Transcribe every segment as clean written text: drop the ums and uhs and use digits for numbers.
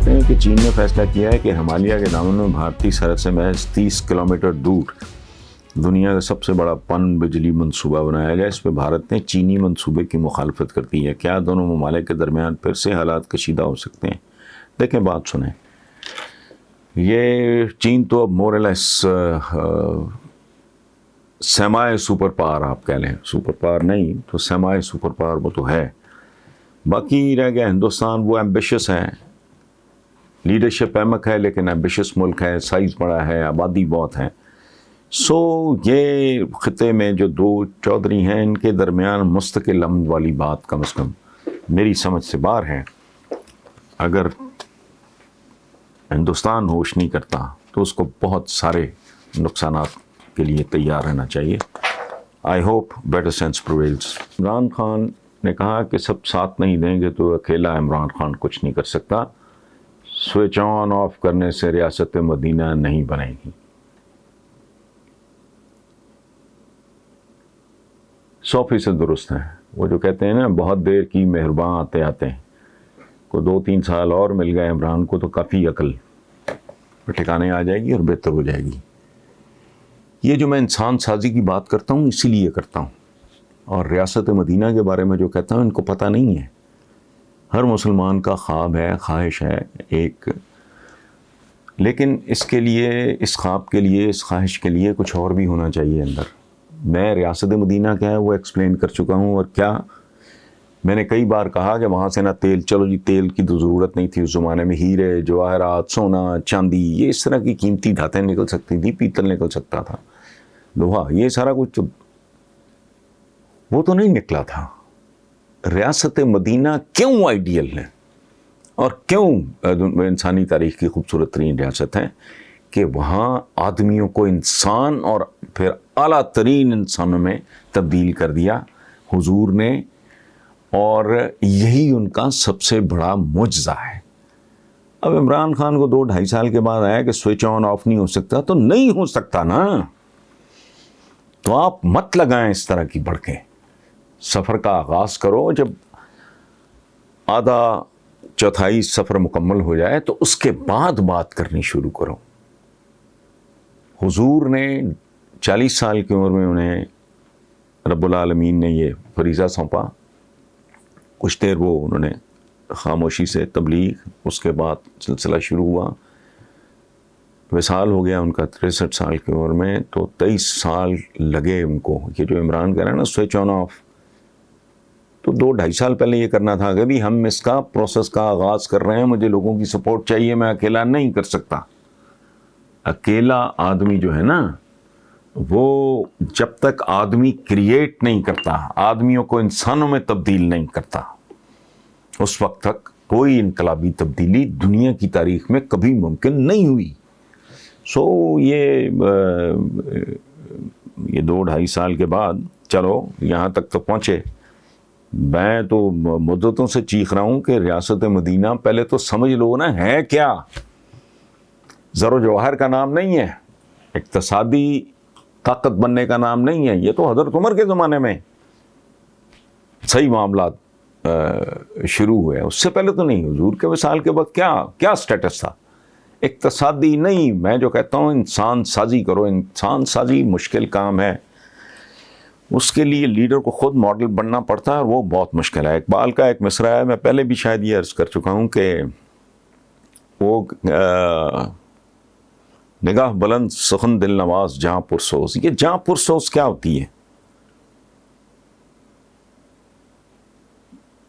کہتے ہیں کہ چین نے فیصلہ کیا ہے کہ ہمالیہ کے دامن میں بھارتی سرحد سے محض 30 کلومیٹر دور دنیا کا سب سے بڑا پن بجلی منصوبہ بنایا جائے۔ اس پہ بھارت نے چینی منصوبے کی مخالفت کر دی ہے۔ کیا دونوں ممالک کے درمیان پھر سے حالات کشیدہ ہو سکتے ہیں؟ دیکھیں، بات سنیں۔ یہ چین تو اب مور لیس سیمائے سپر پاور آپ کہہ لیں، سپر پاور نہیں تو سیمائے سپر پاور وہ تو ہے۔ باقی رہ گیا ہندوستان، وہ ایمبیشس ہے، لیڈرشپ احمق ہے لیکن ایمبیشس ملک ہے، سائز بڑا ہے، آبادی بہت ہے۔ یہ خطے میں جو دو چودھری ہیں ان کے درمیان مستقل امن والی بات کم از کم میری سمجھ سے باہر ہے۔ اگر ہندوستان ہوش نہیں کرتا تو اس کو بہت سارے نقصانات کے لیے تیار رہنا چاہیے۔ I hope better sense پرویلز۔ Imran Khan نے کہا کہ سب ساتھ نہیں دیں گے تو اکیلا عمران خان کچھ نہیں کر سکتا۔ سوئچ آن آف کرنے سے ریاست مدینہ نہیں بنے گی۔ 100% درست ہیں۔ وہ جو کہتے ہیں نا، بہت دیر کی مہرباں آتے آتے ہیں، کو 2-3 سال اور مل گئے عمران کو تو کافی عقل ٹھکانے آ جائے گی اور بہتر ہو جائے گی۔ یہ جو میں انسان سازی کی بات کرتا ہوں اسی لیے کرتا ہوں، اور ریاست مدینہ کے بارے میں جو کہتا ہوں ان کو پتہ نہیں ہے۔ ہر مسلمان کا خواب ہے، خواہش ہے ایک، لیکن اس کے لیے، اس خواب کے لیے، اس خواہش کے لیے کچھ اور بھی ہونا چاہیے اندر۔ میں ریاست مدینہ کیا ہے وہ ایکسپلین کر چکا ہوں، اور کیا میں نے کئی بار کہا کہ وہاں سے نہ تیل، چلو جی تیل کی تو ضرورت نہیں تھی اس زمانے میں، ہیرے جواہرات، سونا، چاندی، یہ اس طرح کی قیمتی دھاتیں نکل سکتی تھیں، پیتل نکل سکتا تھا، لوہا، یہ سارا کچھ وہ تو نہیں نکلا تھا۔ ریاست مدینہ کیوں آئیڈیل ہے اور کیوں انسانی تاریخ کی خوبصورت ترین ریاست ہے کہ وہاں آدمیوں کو انسان اور پھر اعلیٰ ترین انسانوں میں تبدیل کر دیا حضور نے، اور یہی ان کا سب سے بڑا معجزہ ہے۔ اب عمران خان کو 2-2.5 سال کے بعد آیا کہ سوئچ آن آف نہیں ہو سکتا، تو نہیں ہو سکتا نا، تو آپ مت لگائیں اس طرح کی بڑکیں۔ سفر کا آغاز کرو، جب آدھا چوتھائی سفر مکمل ہو جائے تو اس کے بعد بات کرنی شروع کرو۔ حضور نے 40 سال کی عمر میں انہیں رب العالمین نے یہ فریضہ سونپا، کچھ دیر وہ انہوں نے خاموشی سے تبلیغ، اس کے بعد سلسلہ شروع ہوا، وصال ہو گیا ان کا 63 سال کی عمر میں، تو 23 سال لگے ان کو۔ یہ جو عمران کہہ رہے ہیں نا سوئچ آن آف، تو 2-2.5 سال پہلے یہ کرنا تھا کہ بھی ہم اس کا پروسیس کا آغاز کر رہے ہیں، مجھے لوگوں کی سپورٹ چاہیے، میں اکیلا نہیں کر سکتا۔ اکیلا آدمی جو ہے نا، وہ جب تک آدمی کریٹ نہیں کرتا، آدمیوں کو انسانوں میں تبدیل نہیں کرتا، اس وقت تک کوئی انقلابی تبدیلی دنیا کی تاریخ میں کبھی ممکن نہیں ہوئی۔ یہ 2-2.5 سال کے بعد چلو یہاں تک تو پہنچے۔ میں تو مدتوں سے چیخ رہا ہوں کہ ریاست مدینہ پہلے تو سمجھ لو نا ہے کیا۔ زر و جواہر کا نام نہیں ہے، اقتصادی طاقت بننے کا نام نہیں ہے، یہ تو حضرت عمر کے زمانے میں صحیح معاملات شروع ہوئے، اس سے پہلے تو نہیں۔ حضور کے وصال کے وقت کیا سٹیٹس تھا؟ اقتصادی نہیں، میں جو کہتا ہوں انسان سازی کرو۔ انسان سازی مشکل کام ہے، اس کے لیے لیڈر کو خود ماڈل بننا پڑتا ہے، اور وہ بہت مشکل ہے۔ اقبال کا ایک مصرع ہے، میں پہلے بھی شاید یہ عرض کر چکا ہوں کہ وہ نگاہ بلند سخن دل نواز جہاں پرسوز۔ یہ جہاں پرسوز کیا ہوتی ہے؟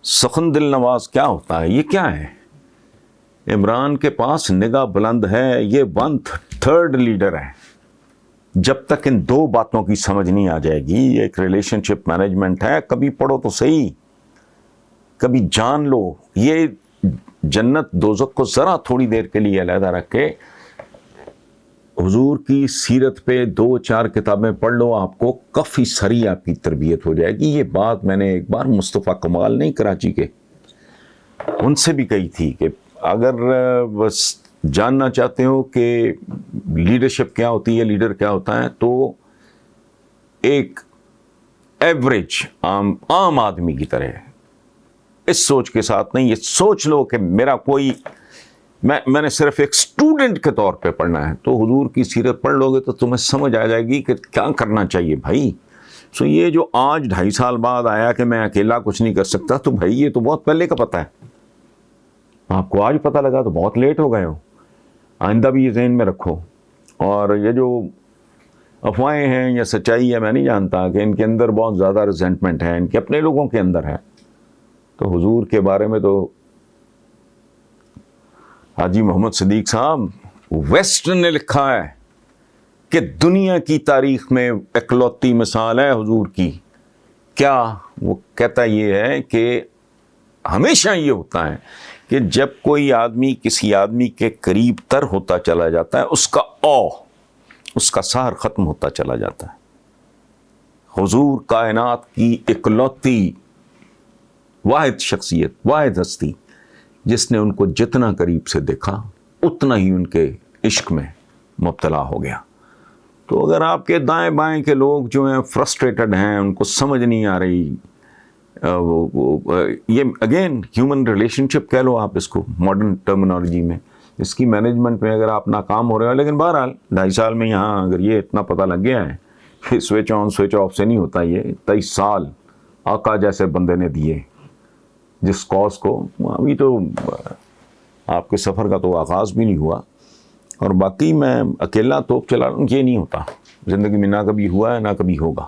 سخن دل نواز کیا ہوتا ہے؟ یہ کیا ہے؟ عمران کے پاس نگاہ بلند ہے، یہ 1/3 لیڈر ہے۔ جب تک ان دو باتوں کی سمجھ نہیں آ جائے گی، یہ ایک ریلیشن شپ مینجمنٹ ہے، کبھی پڑھو تو صحیح، کبھی جان لو۔ یہ جنت دوزخ کو ذرا تھوڑی دیر کے لیے علیحدہ رکھ کے حضور کی سیرت پہ 2-4 کتابیں پڑھ لو، آپ کو کافی ساری آپ کی تربیت ہو جائے گی۔ یہ بات میں نے ایک بار مصطفیٰ کمال نہیں کراچی کے، ان سے بھی کہی تھی کہ اگر بس جاننا چاہتے ہو کہ لیڈرشپ کیا ہوتی ہے، لیڈر کیا ہوتا ہے، تو ایک ایوریج عام آدمی کی طرح اس سوچ کے ساتھ نہیں، یہ سوچ لو کہ میرا کوئی میں نے صرف ایک اسٹوڈنٹ کے طور پہ پڑھنا ہے، تو حضور کی سیرت پڑھ لو گے تو تمہیں سمجھ آ جائے گی کہ کیا کرنا چاہیے بھائی. سو یہ جو آج 2.5 سال بعد آیا کہ میں اکیلا کچھ نہیں کر سکتا، تو بھائی یہ تو بہت پہلے کا پتہ ہے. آپ کو آج پتہ لگا تو بہت لیٹ ہو گئے ہو. آئندہ بھی یہ ذہن میں رکھو. اور یہ جو افواہیں ہیں یا سچائی ہے میں نہیں جانتا کہ ان کے اندر بہت زیادہ ریزنٹمنٹ ہے، ان کے اپنے لوگوں کے اندر ہے. تو حضور کے بارے میں تو حاجی محمد صدیق صاحب ویسٹرن نے لکھا ہے کہ دنیا کی تاریخ میں اکلوتی مثال ہے حضور کی. کیا وہ کہتا یہ ہے کہ ہمیشہ یہ ہوتا ہے کہ جب کوئی آدمی کسی آدمی کے قریب تر ہوتا چلا جاتا ہے، اس کا سحر ختم ہوتا چلا جاتا ہے. حضور کائنات کی اکلوتی واحد شخصیت، واحد ہستی، جس نے ان کو جتنا قریب سے دیکھا اتنا ہی ان کے عشق میں مبتلا ہو گیا. تو اگر آپ کے دائیں بائیں کے لوگ جو ہیں فرسٹریٹڈ ہیں، ان کو سمجھ نہیں آ رہی، یہ اگین ہیومن ریلیشن شپ کہہ لو آپ اس کو ماڈرن ٹرمینالوجی میں، اس کی مینجمنٹ میں اگر آپ ناکام ہو رہے ہو. لیکن بہرحال 2.5 سال میں یہاں اگر یہ اتنا پتہ لگ گیا ہے کہ سوئچ آن سوئچ آف سے نہیں ہوتا. یہ 23 سال آقا جیسے بندے نے دیے جس کاز کو، ابھی تو آپ کے سفر کا تو آغاز بھی نہیں ہوا. اور باقی میں اکیلا توپ چلا رہا ہوں، یہ نہیں ہوتا زندگی میں، نہ کبھی ہوا ہے نہ کبھی ہوگا.